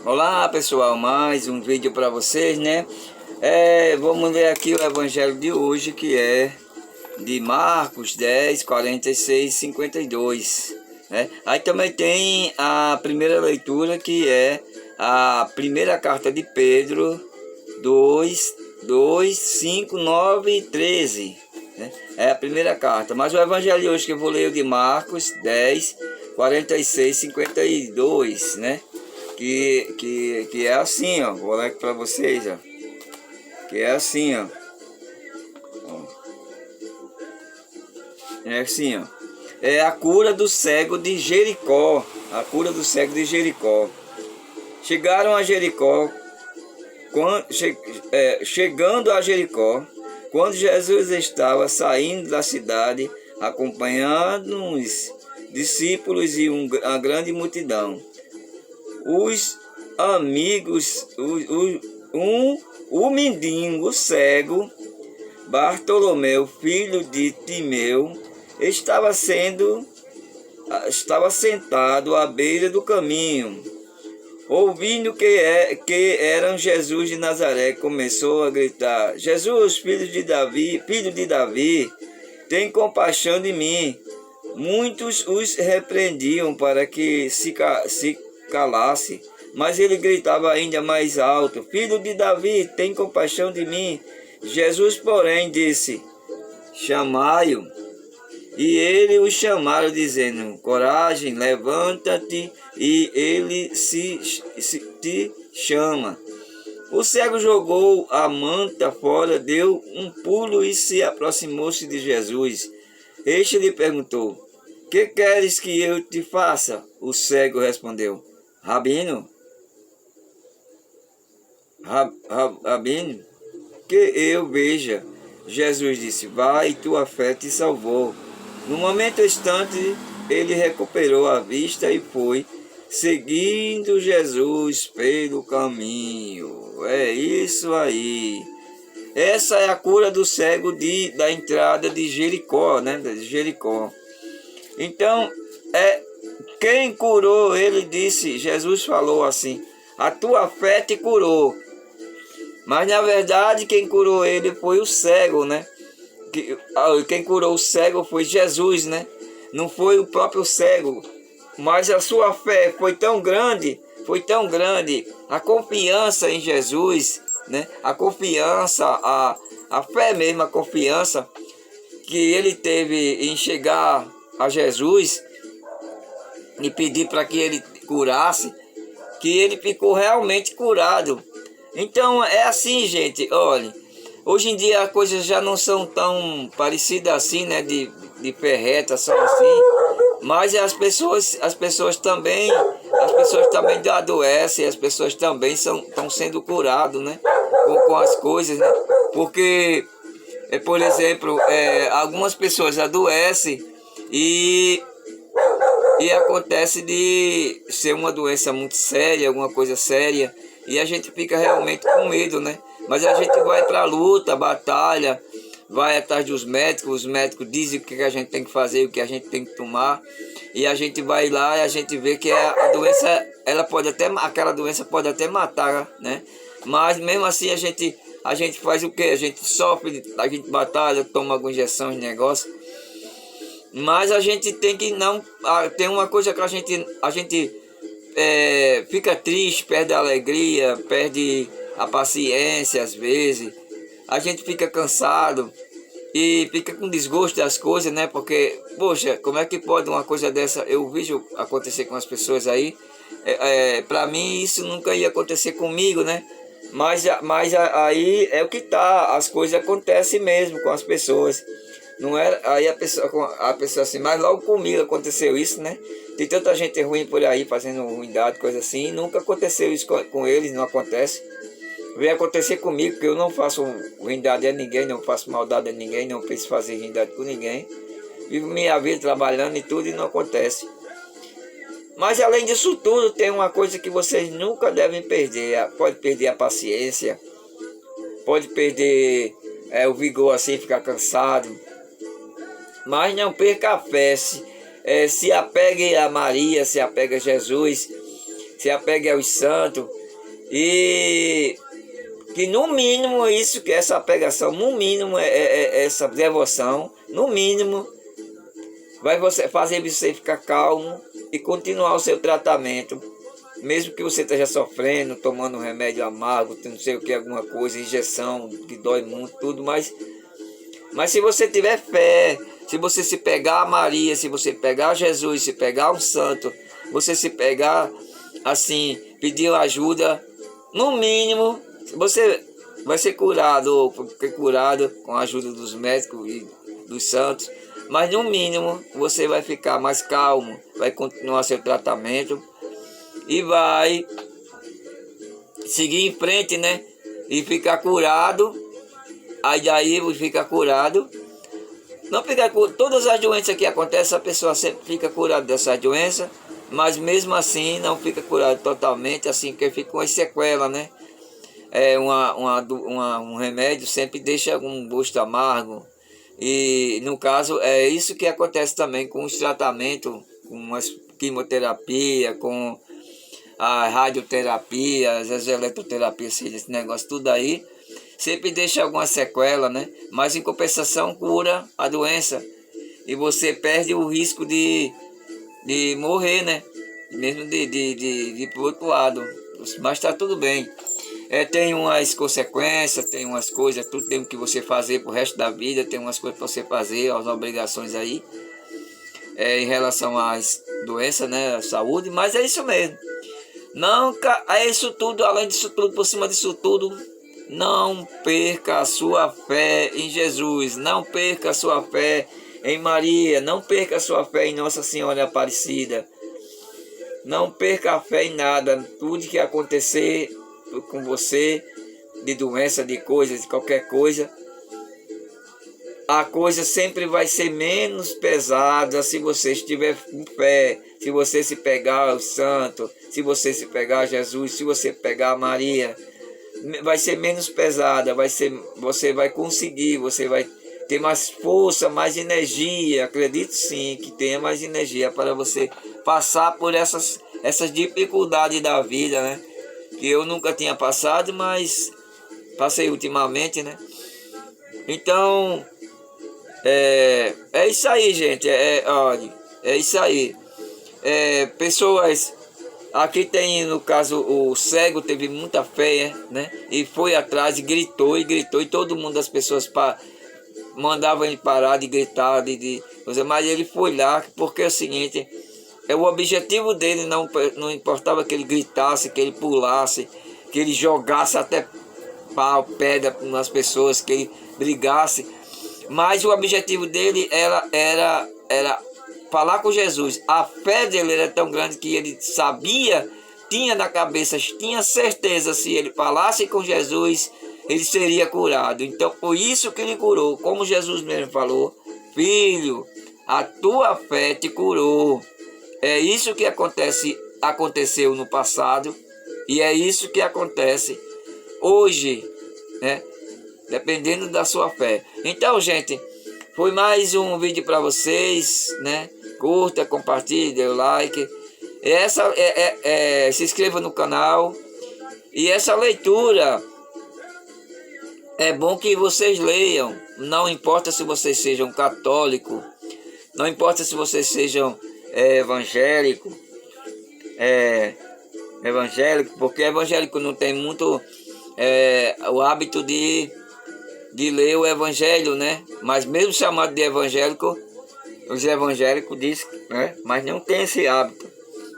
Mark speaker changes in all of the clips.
Speaker 1: Olá pessoal, mais um vídeo para vocês, né? Vamos ler aqui o evangelho de hoje, que é de Marcos 10, 46, 52, né? Aí também tem a primeira leitura, que é a primeira carta de Pedro 2, 5, 9 e 13, né? É a primeira carta, mas o evangelho de hoje que eu vou ler é o de Marcos 10, 46, 52, né? Que é assim, ó. Vou ler aqui para vocês, ó. Que é assim, ó. É assim, ó. É a cura do cego de Jericó. A cura do cego de Jericó. Chegaram a Jericó. Chegando a Jericó, quando Jesus estava saindo da cidade, acompanhando os discípulos e uma grande multidão, os amigos, o mendigo cego Bartolomeu, filho de Timeu, estava sentado à beira do caminho. Ouvindo que eram Jesus de Nazaré, começou a gritar: Jesus, filho de Davi, tem compaixão de mim. Muitos os repreendiam para que se calasse, mas ele gritava ainda mais alto: Filho de Davi, tem compaixão de mim. Jesus, porém, disse: Chamai-o. E ele o chamaram, dizendo: Coragem, levanta-te, e ele te chama. O cego jogou a manta fora, deu um pulo e se aproximou-se de Jesus. Este lhe perguntou: Que queres que eu te faça? O cego respondeu: Rabino, que eu veja. Jesus disse: Vai, tua fé te salvou. No momento instante, ele recuperou a vista e foi, seguindo Jesus pelo caminho. É isso aí. Essa é a cura do cego da entrada de Jericó, né? De Jericó. Então, quem curou, ele disse, Jesus falou assim: a tua fé te curou. Mas na verdade quem curou ele foi o cego, né? Quem curou o cego foi Jesus, né? Não foi o próprio cego. Mas a sua fé foi tão grande, a confiança em Jesus, né? A confiança, a fé mesmo, a confiança que ele teve em chegar a Jesus e pedir para que ele curasse, que ele ficou realmente curado. Então é assim, gente, olha, hoje em dia as coisas já não são tão parecidas assim, né, de ferreta, só assim, mas as pessoas também adoecem, as pessoas também estão sendo curadas, né, com as coisas, né, porque, por exemplo, algumas pessoas adoecem e acontece de ser uma doença muito séria, alguma coisa séria, e a gente fica realmente com medo, né? Mas a gente vai para a luta, batalha, vai atrás dos médicos, os médicos dizem o que a gente tem que fazer, o que a gente tem que tomar, e a gente vai lá e a gente vê que a doença, aquela doença pode até matar, né? Mas mesmo assim a gente faz o quê? A gente sofre, a gente batalha, toma alguma injeção de negócio. Mas a gente tem que não... Tem uma coisa que a gente fica triste, perde a alegria, perde a paciência às vezes. A gente fica cansado e fica com desgosto das coisas, né? Porque, poxa, como é que pode uma coisa dessa? Eu vejo acontecer com as pessoas aí. Para mim isso nunca ia acontecer comigo, né? Mas aí é o que tá, as coisas acontecem mesmo com as pessoas. Não era, aí a pessoa assim, mas logo comigo aconteceu isso, né? Tem tanta gente ruim por aí fazendo ruindade, coisa assim, e nunca aconteceu isso com eles, não acontece. Vem acontecer comigo, que eu não faço ruindade a ninguém, não faço maldade a ninguém, não penso fazer ruindade com ninguém. Vivo minha vida trabalhando e tudo e não acontece. Mas além disso tudo, tem uma coisa que vocês nunca devem perder. Pode perder a paciência, pode perder o vigor assim, ficar cansado. Mas não perca a fé, se apegue a Maria, se apegue a Jesus, se apegue aos santos e que no mínimo isso, que essa apegação, no mínimo essa devoção, no mínimo vai fazer você ficar calmo e continuar o seu tratamento, mesmo que você esteja sofrendo, tomando um remédio amargo, não sei o que, alguma coisa, injeção que dói muito, tudo, mas se você tiver fé, se você se pegar a Maria, se você pegar Jesus, se pegar um santo, você se pegar assim, pedir ajuda, no mínimo você vai ser curado, porque curado com a ajuda dos médicos e dos santos, mas no mínimo você vai ficar mais calmo, vai continuar seu tratamento e vai seguir em frente, né? E ficar curado. Aí daí fica curado. Não fica curado. Todas as doenças que acontecem, a pessoa sempre fica curada dessas doenças, mas mesmo assim não fica curado totalmente, assim, que fica com as sequelas, né? Um remédio sempre deixa um gosto amargo. E no caso é isso que acontece também com os tratamentos, com as quimioterapia, com a radioterapia, as eletroterapias, esse negócio tudo aí, sempre deixa alguma sequela, né? Mas em compensação cura a doença e você perde o risco de morrer, né? Mesmo de ir para o outro lado. Mas está tudo bem. Tem umas consequências, tem umas coisas, tudo tem que você fazer pro resto da vida, tem umas coisas para você fazer, as obrigações aí, em relação às doenças, né? A saúde, mas é isso mesmo. Não, é isso tudo, além disso tudo, por cima disso tudo, não perca a sua fé em Jesus, não perca a sua fé em Maria, não perca a sua fé em Nossa Senhora Aparecida, não perca a fé em nada, tudo que acontecer com você, de doença, de coisas, de qualquer coisa, a coisa sempre vai ser menos pesada se você estiver com fé, se você se pegar ao santo, se você se pegar a Jesus, se você pegar a Maria, vai ser menos pesada, você vai conseguir, você vai ter mais força, mais energia, acredito sim que tenha mais energia para você passar por essas dificuldades da vida, né? Que eu nunca tinha passado, mas passei ultimamente, né? Então, é isso aí, gente. Olha, é isso aí. Pessoas, aqui tem, no caso, o cego teve muita fé, né? E foi atrás e gritou, e todo mundo, as pessoas mandavam ele parar de gritar, mas ele foi lá, porque é o seguinte, o objetivo dele não importava que ele gritasse, que ele pulasse, que ele jogasse até pau, pedra nas pessoas, que ele brigasse, mas o objetivo dele era falar com Jesus. A fé dele era tão grande que ele sabia, tinha na cabeça, tinha certeza, se ele falasse com Jesus, ele seria curado. Então foi isso que ele curou, como Jesus mesmo falou: filho, a tua fé te curou. É isso que aconteceu no passado e é isso que acontece hoje, né? Dependendo da sua fé. Então, gente, foi mais um vídeo para vocês, né? Curta, compartilhe, dê o like. Se inscreva no canal. E essa leitura é bom que vocês leiam. Não importa se vocês sejam católicos, não importa se vocês sejam evangélico, porque evangélico não tem muito o hábito de ler o evangelho, né? Mas mesmo chamado de evangélico, os evangélicos dizem, né? Mas não tem esse hábito.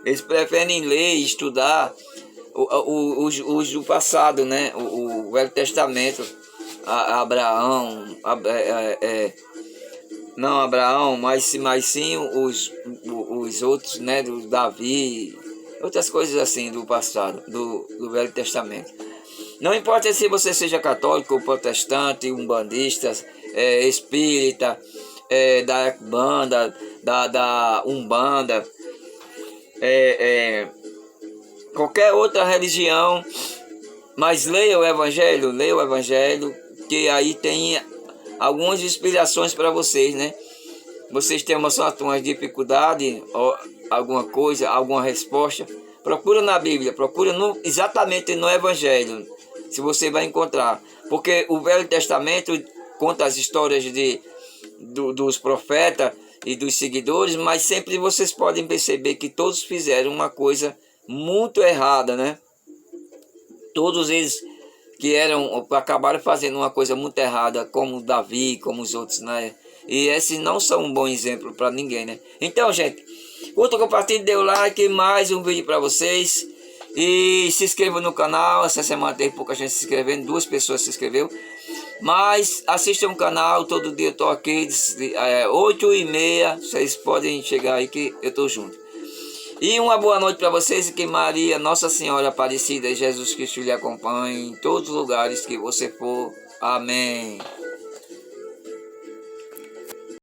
Speaker 1: Eles preferem ler e estudar os do passado, né? O Velho Testamento, Abraão, não Abraão, mas sim os outros, né, do Davi, outras coisas assim do passado, do Velho Testamento. Não importa se você seja católico, protestante, umbandista, espírita, da banda, da Umbanda, qualquer outra religião, mas leia o Evangelho, que aí tem algumas inspirações para vocês, né? Vocês têm uma dificuldade, ou alguma coisa, alguma resposta, Procura na Bíblia, procura exatamente no Evangelho, se você vai encontrar. Porque o Velho Testamento conta as histórias dos profetas e dos seguidores, mas sempre vocês podem perceber que todos fizeram uma coisa muito errada, né? Todos eles acabaram fazendo uma coisa muito errada, como Davi, como os outros, né? E esses não são um bom exemplo para ninguém, né? Então, gente, curta, compartilhe, dê o like, mais um vídeo para vocês. E se inscreva no canal. Essa semana tem pouca gente se inscrevendo, 2 pessoas se inscreveu. Mas assistam o canal, todo dia eu tô aqui, 8h30, vocês podem chegar aí que eu tô junto. E uma boa noite para vocês, e que Maria, Nossa Senhora Aparecida e Jesus Cristo lhe acompanhe em todos os lugares que você for. Amém.